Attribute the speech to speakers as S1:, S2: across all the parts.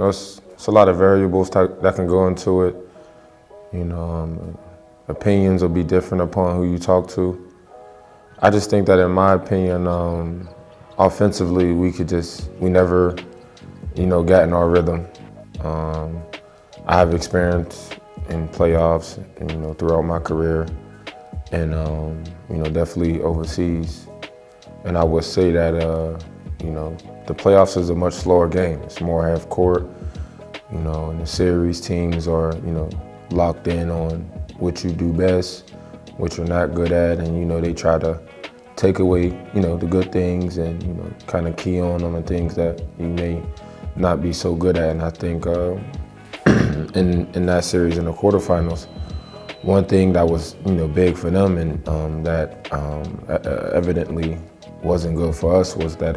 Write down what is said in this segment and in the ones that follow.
S1: it's a lot of variables that can go into it. Opinions will be different upon who you talk to. I just think that, in my opinion, offensively, we never, got in our rhythm. I have experience in playoffs, throughout my career, and definitely overseas. And I would say that, the playoffs is a much slower game. It's more half court. In the series, teams are, locked in on what you do best, what you're not good at, and they try to take away, the good things and kind of key on the things that you may not be so good at. And I think in that series, in the quarterfinals, one thing that was big for them and that evidently wasn't good for us was that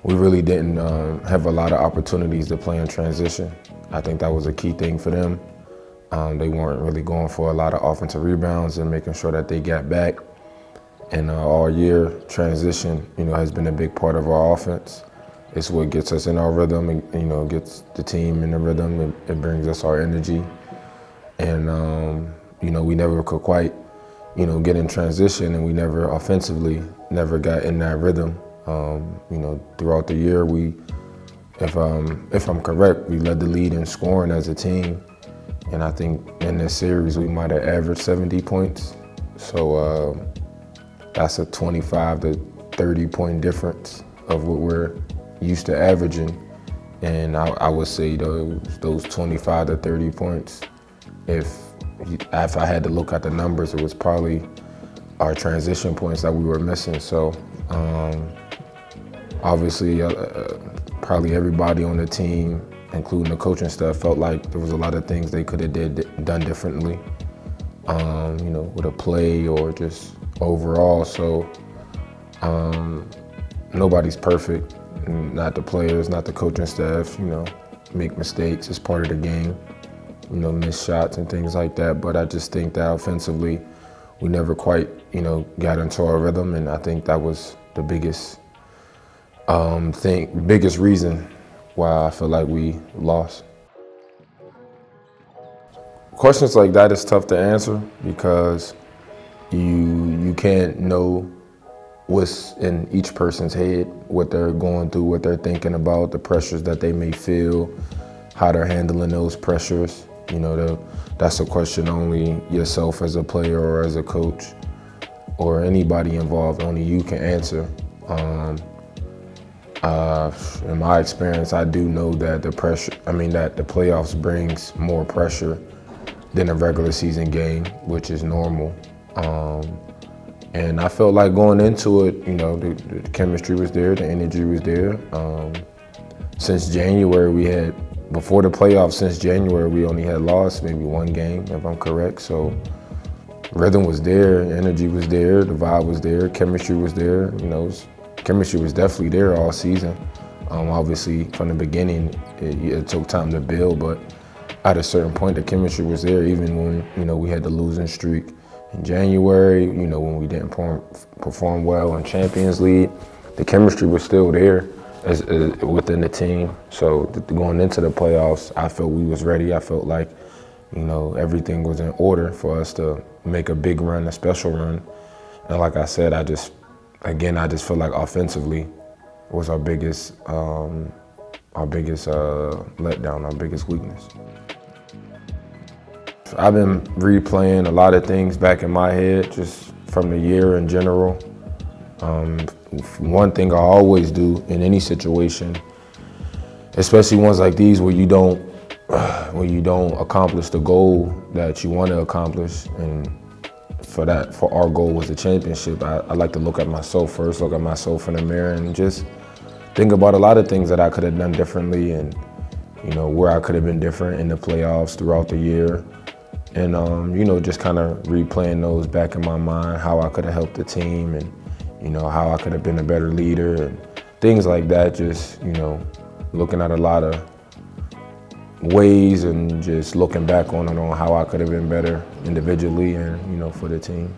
S1: we really didn't have a lot of opportunities to play in transition. I think that was a key thing for them. They weren't really going for a lot of offensive rebounds and making sure that they got back. And all year, transition, has been a big part of our offense. It's what gets us in our rhythm, and, gets the team in the rhythm. It brings us our energy. And, we never could quite, get in transition, and we never offensively got in that rhythm. Throughout the year, if I'm correct, we led the lead in scoring as a team. And I think in this series, we might have averaged 70 points. So that's a 25 to 30 point difference of what we're used to averaging. And I would say those 25 to 30 points, if I had to look at the numbers, it was probably our transition points that we were missing. So obviously, probably everybody on the team, including the coaching staff, felt like there was a lot of things they could have done differently, with a play or just overall. So nobody's perfect, not the players, not the coaching staff, make mistakes. It's part of the game, miss shots and things like that. But I just think that offensively, we never quite, got into our rhythm, and I think that was the biggest biggest reason why I feel like we lost. Questions like that is tough to answer because you can't know what's in each person's head, what they're going through, what they're thinking about, the pressures that they may feel, how they're handling those pressures. That's a question only yourself as a player or as a coach or anybody involved, only you can answer. In my experience, I do know that the playoffs brings more pressure than a regular season game, which is normal. And I felt like going into it, the chemistry was there, the energy was there. Since January, before the playoffs, since January, we only had lost maybe one game, if I'm correct. So rhythm was there, energy was there, the vibe was there, chemistry was there. Chemistry was definitely there all season. Obviously, from the beginning, it took time to build, but at a certain point, the chemistry was there, even when, we had the losing streak in January, when we didn't perform well in Champions League. The chemistry was still there within the team. So going into the playoffs, I felt we was ready. I felt like, everything was in order for us to make a big run, a special run. And like I said, I just feel like offensively was our biggest letdown, our biggest weakness. I've been replaying a lot of things back in my head, just from the year in general. One thing I always do in any situation, especially ones like these where you don't accomplish the goal that you want to accomplish, and for our goal was the championship, I like to look at myself first, look at myself in the mirror, and just think about a lot of things that I could have done differently, and where I could have been different in the playoffs throughout the year. And just kind of replaying those back in my mind, how I could have helped the team, and how I could have been a better leader and things like that. Just looking at a lot of ways and just looking back on how I could have been better individually and for the team.